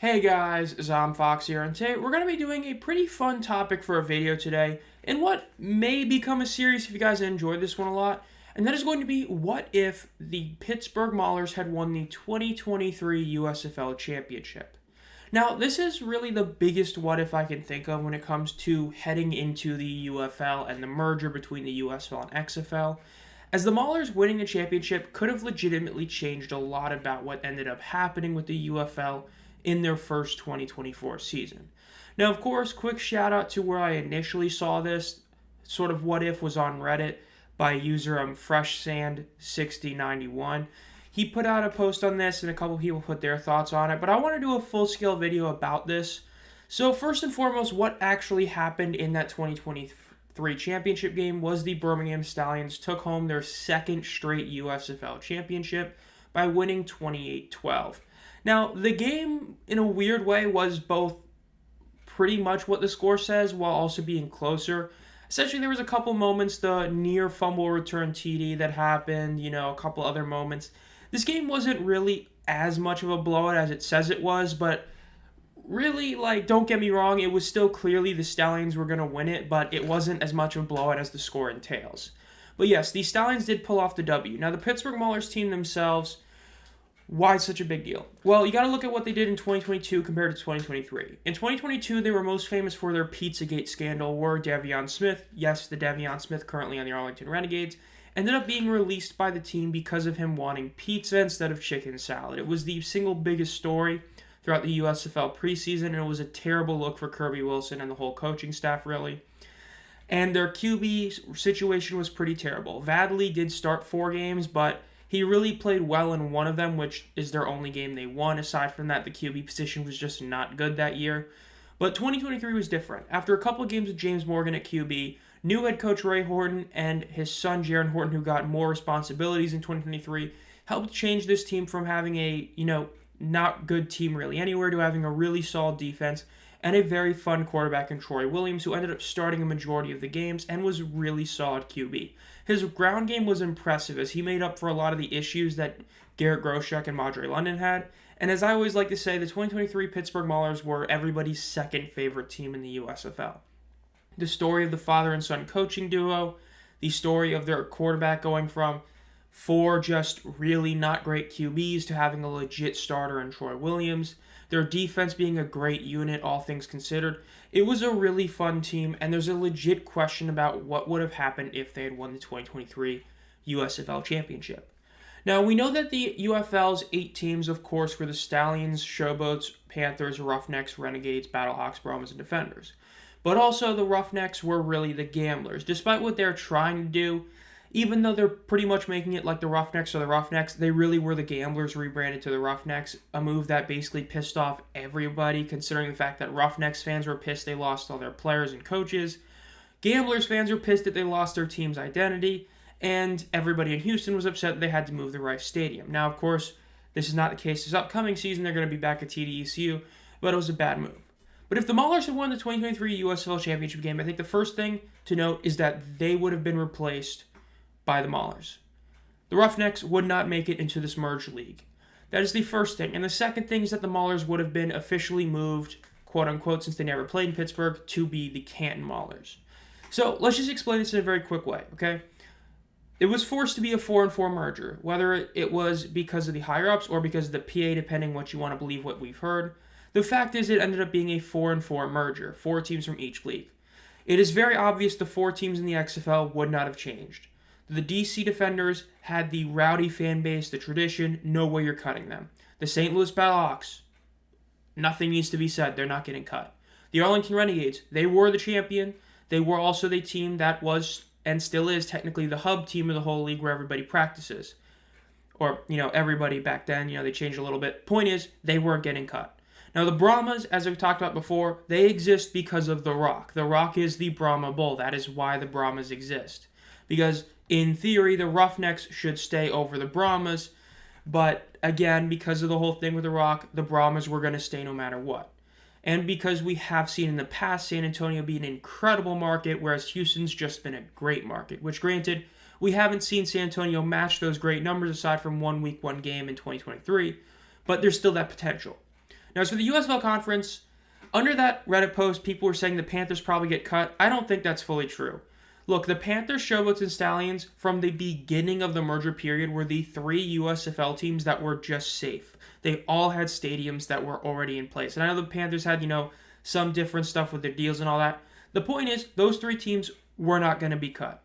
Hey guys, Fox here, and today we're going to be doing a pretty fun topic for a video today, in what may become a series if you guys enjoy this one a lot, and that is going to be what if the Pittsburgh Maulers had won the 2023 USFL Championship. Now, this is really the biggest what if I can think of when it comes to heading into the UFL and the merger between the USFL and XFL, as the Maulers winning the championship could have legitimately changed a lot about what ended up happening with the UFL in their first 2024 season. Now, of course, quick shout out to where I initially saw this sort of what if was on Reddit by user FreshSand6091. He put out a post on this and a couple people put their thoughts on it, but I want to do a full scale video about this. So first and foremost, what actually happened in that 2023 championship game was the Birmingham Stallions took home their second straight USFL championship by winning 28-12. Now, the game, in a weird way, was both pretty much what the score says while also being closer. Essentially, there was a couple moments, the near fumble return TD that happened, a couple other moments. This game wasn't really as much of a blowout as it says it was, but really, don't get me wrong, it was still clearly the Stallions were going to win it, but it wasn't as much of a blowout as the score entails. But yes, the Stallions did pull off the W. Now, the Pittsburgh Maulers team themselves, why such a big deal? Well, you got to look at what they did in 2022 compared to 2023. In 2022, they were most famous for their Pizzagate scandal, where Devion Smith, yes, the Devion Smith currently on the Arlington Renegades, ended up being released by the team because of him wanting pizza instead of chicken salad. It was the single biggest story throughout the USFL preseason, and it was a terrible look for Kirby Wilson and the whole coaching staff, really. And their QB situation was pretty terrible. Vadley did start 4 games, but he really played well in one of them, which is their only game they won. Aside from that, the QB position was just not good that year. But 2023 was different. After a couple of games with James Morgan at QB, new head coach Ray Horton and his son Jaron Horton, who got more responsibilities in 2023, helped change this team from having a, not good team really anywhere to having a really solid defense and a very fun quarterback in Troy Williams, who ended up starting a majority of the games and was really solid QB. His ground game was impressive as he made up for a lot of the issues that Garrett Groshek and Madre London had. And as I always like to say, the 2023 Pittsburgh Maulers were everybody's second favorite team in the USFL. The story of the father and son coaching duo, the story of their quarterback going from 4 just really not great QBs to having a legit starter in Troy Williams, their defense being a great unit, all things considered. It was a really fun team, and there's a legit question about what would have happened if they had won the 2023 USFL Championship. Now, we know that the UFL's 8 teams, of course, were the Stallions, Showboats, Panthers, Roughnecks, Renegades, Battlehawks, Brahmas, and Defenders. But also, the Roughnecks were really the Gamblers. Despite what they're trying to do, even though they're pretty much making it like the Roughnecks are the Roughnecks, they really were the Gamblers rebranded to the Roughnecks, a move that basically pissed off everybody, considering the fact that Roughnecks fans were pissed they lost all their players and coaches. Gamblers fans were pissed that they lost their team's identity, and everybody in Houston was upset that they had to move the Rice Stadium. Now, of course, this is not the case this upcoming season. They're going to be back at TDECU, but it was a bad move. But if the Maulers had won the 2023 USFL Championship game, I think the first thing to note is that they would have been replaced by the Maulers. The Roughnecks would not make it into this merged league. That is the first thing. And the second thing is that the Maulers would have been officially moved, quote unquote, since they never played in Pittsburgh, to be the Canton Maulers. So let's just explain this in a very quick way, okay? It was forced to be a 4-4 merger, whether it was because of the higher-ups or because of the PA, depending what you want to believe what we've heard. The fact is it ended up being a 4-4 merger, 4 teams from each league. It is very obvious the 4 teams in the XFL would not have changed. The DC Defenders had the rowdy fan base, the tradition, no way you're cutting them. The St. Louis Battlehawks, nothing needs to be said, they're not getting cut. The Arlington Renegades, they were the champion. They were also the team that was, and still is, technically the hub team of the whole league where everybody practices. Or, everybody back then, they changed a little bit. Point is, they weren't getting cut. Now, the Brahmas, as I've talked about before, they exist because of The Rock. The Rock is the Brahma Bull. That is why the Brahmas exist. Because, in theory, the Roughnecks should stay over the Brahmas, but again, because of the whole thing with The Rock, the Brahmas were going to stay no matter what. And because we have seen in the past San Antonio be an incredible market, whereas Houston's just been a great market, which granted, we haven't seen San Antonio match those great numbers aside from 1 week, 1 game in 2023, but there's still that potential. Now, as for the USFL Conference, under that Reddit post, people were saying the Panthers probably get cut. I don't think that's fully true. Look, the Panthers, Showboats, and Stallions, from the beginning of the merger period, were the 3 USFL teams that were just safe. They all had stadiums that were already in place. And I know the Panthers had, some different stuff with their deals and all that. The point is, those 3 teams were not going to be cut.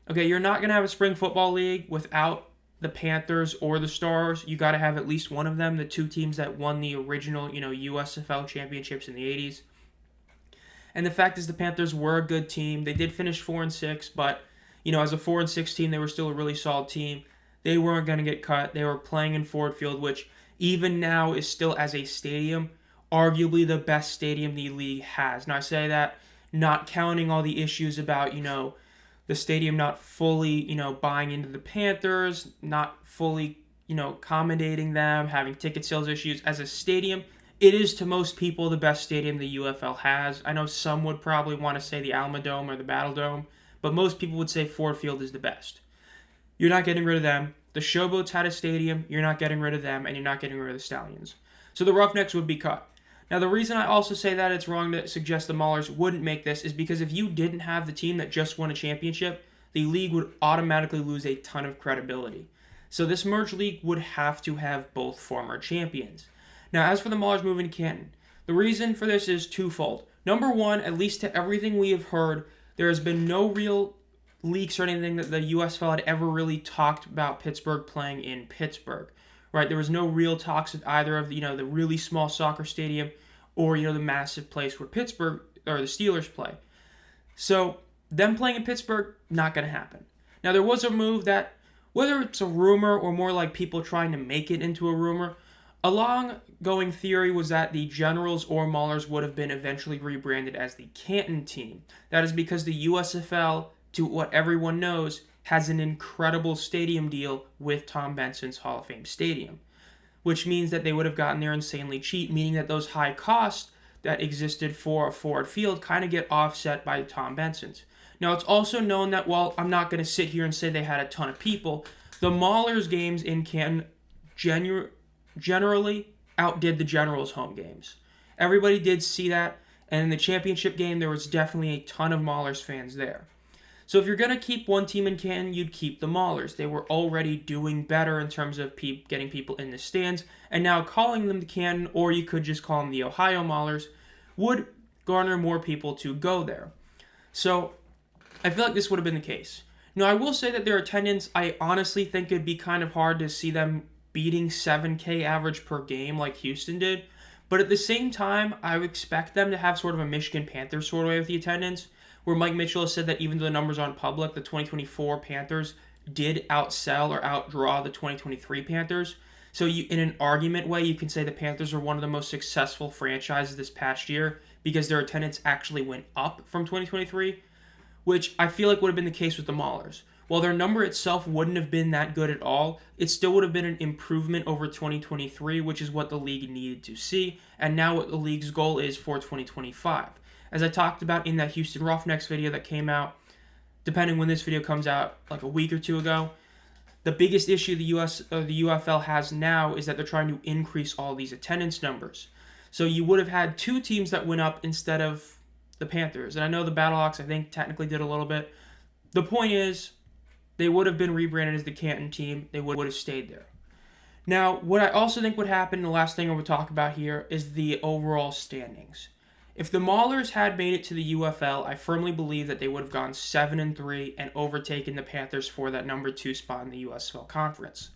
Okay, you're not going to have a spring football league without the Panthers or the Stars. You got to have at least one of them, the 2 teams that won the original, USFL championships in the 80s. And the fact is the Panthers were a good team. They did finish 4-6, but, as a 4-6 team, they were still a really solid team. They weren't going to get cut. They were playing in Ford Field, which even now is still, as a stadium, arguably the best stadium the league has. Now, I say that not counting all the issues about, the stadium not fully, buying into the Panthers, not fully, accommodating them, having ticket sales issues. As a stadium, it is to most people the best stadium the UFL has. I know some would probably want to say the Alamo Dome or the Battle Dome, but most people would say Ford Field is the best. You're not getting rid of them. The Showboats had a stadium. You're not getting rid of them, and you're not getting rid of the Stallions. So the Roughnecks would be cut. Now, the reason I also say that it's wrong to suggest the Maulers wouldn't make this is because if you didn't have the team that just won a championship, the league would automatically lose a ton of credibility. So this merged league would have to have both former champions. Now, as for the Maulers moving to Canton, the reason for this is twofold. Number one, at least to everything we have heard, there has been no real leaks or anything that the USFL had ever really talked about Pittsburgh playing in Pittsburgh. Right, there was no real talks of either of the really small soccer stadium or the massive place where Pittsburgh or the Steelers play. So them playing in Pittsburgh, not going to happen. Now there was a move that, whether it's a rumor or more like people trying to make it into a rumor, a long-going theory was that the Generals or Maulers would have been eventually rebranded as the Canton team. That is because the USFL, to what everyone knows, has an incredible stadium deal with Tom Benson's Hall of Fame Stadium, which means that they would have gotten there insanely cheap, meaning that those high costs that existed for a Ford Field kind of get offset by Tom Benson's. Now, it's also known that, while I'm not going to sit here and say they had a ton of people, the Maulers games in Canton generally outdid the Generals home games. Everybody did see that, and in the championship game, there was definitely a ton of Maulers fans there. So if you're going to keep one team in Canton, you'd keep the Maulers. They were already doing better in terms of getting people in the stands, and now calling them the Canton, or you could just call them the Ohio Maulers, would garner more people to go there. So I feel like this would have been the case. Now, I will say that their attendance, I honestly think it'd be kind of hard to see them beating 7K average per game like Houston did, but at the same time, I would expect them to have sort of a Michigan Panthers sort of way with the attendance, where Mike Mitchell has said that even though the numbers aren't public, the 2024 Panthers did outsell or outdraw the 2023 Panthers. So in an argument way, you can say the Panthers are one of the most successful franchises this past year because their attendance actually went up from 2023, which I feel like would have been the case with the Maulers. While their number itself wouldn't have been that good at all, it still would have been an improvement over 2023, which is what the league needed to see, and now what the league's goal is for 2025. As I talked about in that Houston Roughnecks video that came out, depending when this video comes out, like a week or two ago, the biggest issue the UFL has now is that they're trying to increase all these attendance numbers. So you would have had 2 teams that went up instead of the Panthers. And I know the Battlehawks, I think, technically did a little bit. The point is, they would have been rebranded as the Canton team. They would have stayed there. Now, what I also think would happen, the last thing I would talk about here, is the overall standings. If the Maulers had made it to the UFL, I firmly believe that they would have gone 7-3 and overtaken the Panthers for that number 2 spot in the USFL Conference.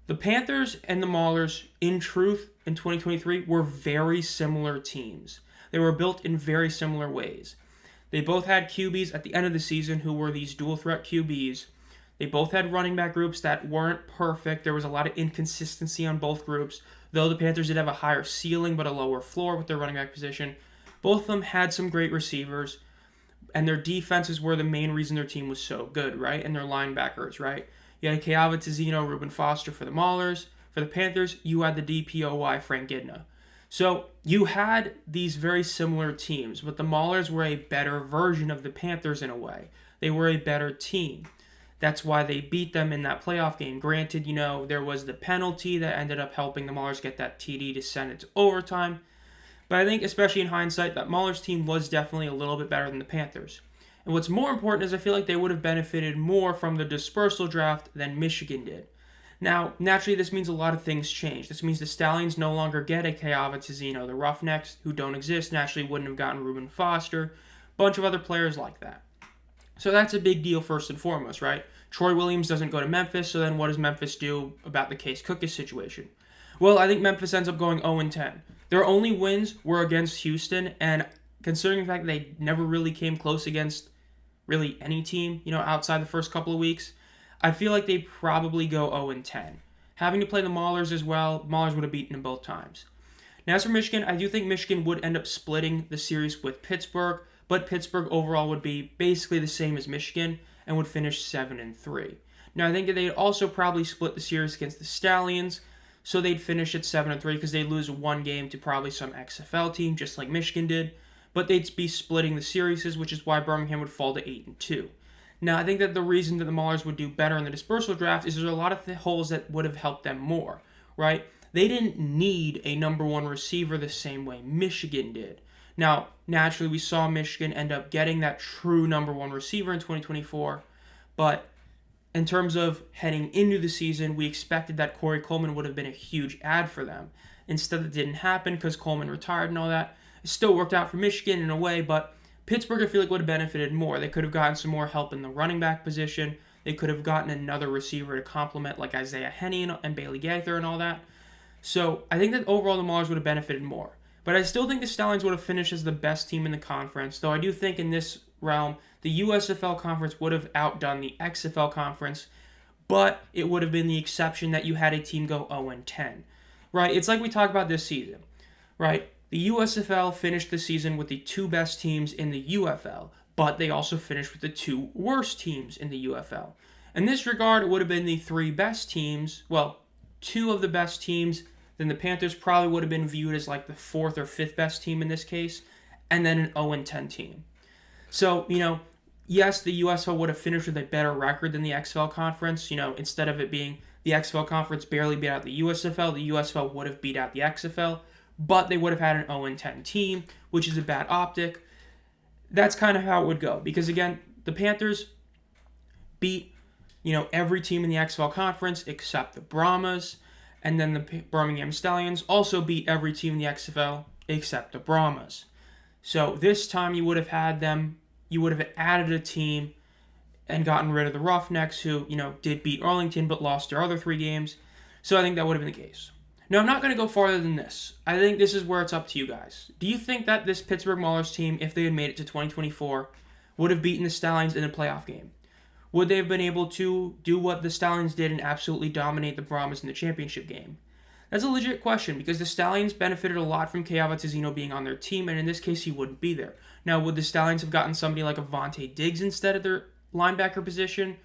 The Panthers and the Maulers, in truth, in 2023, were very similar teams. They were built in very similar ways. They both had QBs at the end of the season who were these dual threat QBs. They both had running back groups that weren't perfect. There was a lot of inconsistency on both groups, though the Panthers did have a higher ceiling but a lower floor with their running back position. Both of them had some great receivers, and their defenses were the main reason their team was so good, right? And their linebackers, right? You had Keava Tizino, Reuben Foster for the Maulers. For the Panthers, you had the DPOY, Frank Gidna. So you had these very similar teams, but the Maulers were a better version of the Panthers in a way. They were a better team. That's why they beat them in that playoff game. Granted, there was the penalty that ended up helping the Maulers get that TD to send it to overtime. But I think, especially in hindsight, that Maulers team was definitely a little bit better than the Panthers. And what's more important is I feel like they would have benefited more from the dispersal draft than Michigan did. Now, naturally, this means a lot of things change. This means the Stallions no longer get a Kayava Tizino. The Roughnecks, who don't exist, naturally wouldn't have gotten Reuben Foster. A bunch of other players like that. So that's a big deal first and foremost, right? Troy Williams doesn't go to Memphis, so then what does Memphis do about the Case Cookus situation? Well, I think Memphis ends up going 0-10. Their only wins were against Houston, and considering the fact they never really came close against really any team, outside the first couple of weeks, I feel like they probably go 0-10. Having to play the Maulers as well, Maulers would have beaten them both times. Now, as for Michigan, I do think Michigan would end up splitting the series with Pittsburgh, but Pittsburgh overall would be basically the same as Michigan and would finish 7-3. Now, I think that they'd also probably split the series against the Stallions, so they'd finish at 7-3 because they'd lose one game to probably some XFL team, just like Michigan did, but they'd be splitting the series, which is why Birmingham would fall to 8-2. Now, I think that the reason that the Maulers would do better in the dispersal draft is there's a lot of holes that would have helped them more, right? They didn't need a number one receiver the same way Michigan did. Now, naturally, we saw Michigan end up getting that true number one receiver in 2024, but in terms of heading into the season, we expected that Corey Coleman would have been a huge add for them. Instead, it didn't happen because Coleman retired and all that. It still worked out for Michigan in a way, but Pittsburgh, I feel like, would have benefited more. They could have gotten some more help in the running back position. They could have gotten another receiver to complement, like Isaiah Henney and Bailey Gaither and all that. So I think that overall the Maulers would have benefited more. But I still think the Stallions would have finished as the best team in the conference, though I do think in this realm, the USFL conference would have outdone the XFL conference, but it would have been the exception that you had a team go 0-10. Right? It's like we talked about this season, right? The USFL finished the season with the two best teams in the UFL, but they also finished with the two worst teams in the UFL. In this regard, it would have been the three best teams, well, two of the best teams, then the Panthers probably would have been viewed as like the fourth or fifth best team in this case, and then an 0-10 team. So, yes, the USFL would have finished with a better record than the XFL conference. Instead of it being the XFL conference barely beat out the USFL would have beat out the XFL, but they would have had an 0-10 team, which is a bad optic. That's kind of how it would go. Because, again, the Panthers beat, every team in the XFL conference except the Brahmas, and then the Birmingham Stallions also beat every team in the XFL except the Brahmas. So this time you would have added a team and gotten rid of the Roughnecks, who, did beat Arlington but lost their other 3 games. So I think that would have been the case. Now, I'm not going to go farther than this. I think this is where it's up to you guys. Do you think that this Pittsburgh Maulers team, if they had made it to 2024, would have beaten the Stallions in a playoff game? Would they have been able to do what the Stallions did and absolutely dominate the Brahmas in the championship game? That's a legit question because the Stallions benefited a lot from Kayava Tizino being on their team, and in this case, he wouldn't be there. Now, would the Stallions have gotten somebody like Avonte Diggs instead of their linebacker position,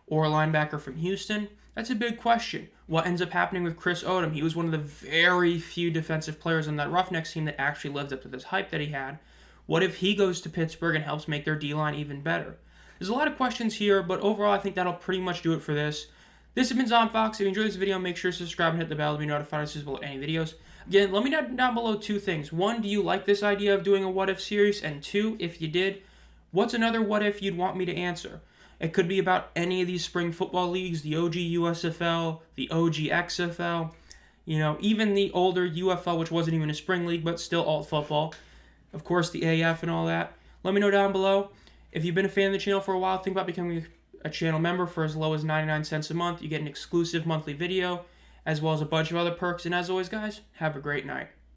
or a linebacker from Houston? That's a big question. What ends up happening with Chris Odom? He was one of the very few defensive players on that Roughnecks team that actually lived up to this hype that he had. What if he goes to Pittsburgh and helps make their D-line even better? There's a lot of questions here, but overall, I think that'll pretty much do it for this. This has been Zom Fox. If you enjoyed this video, make sure to subscribe and hit the bell to be notified as soon as any videos. Again, let me know down below 2 things. 1, do you like this idea of doing a what-if series? And 2, if you did, what's another what-if you'd want me to answer? It could be about any of these spring football leagues, the OG USFL, the OG XFL, even the older UFL, which wasn't even a spring league, but still alt football. Of course, the AF and all that. Let me know down below. If you've been a fan of the channel for a while, think about becoming a channel member for as low as 99 cents a month. You get an exclusive monthly video, as well as a bunch of other perks. And as always, guys, have a great night.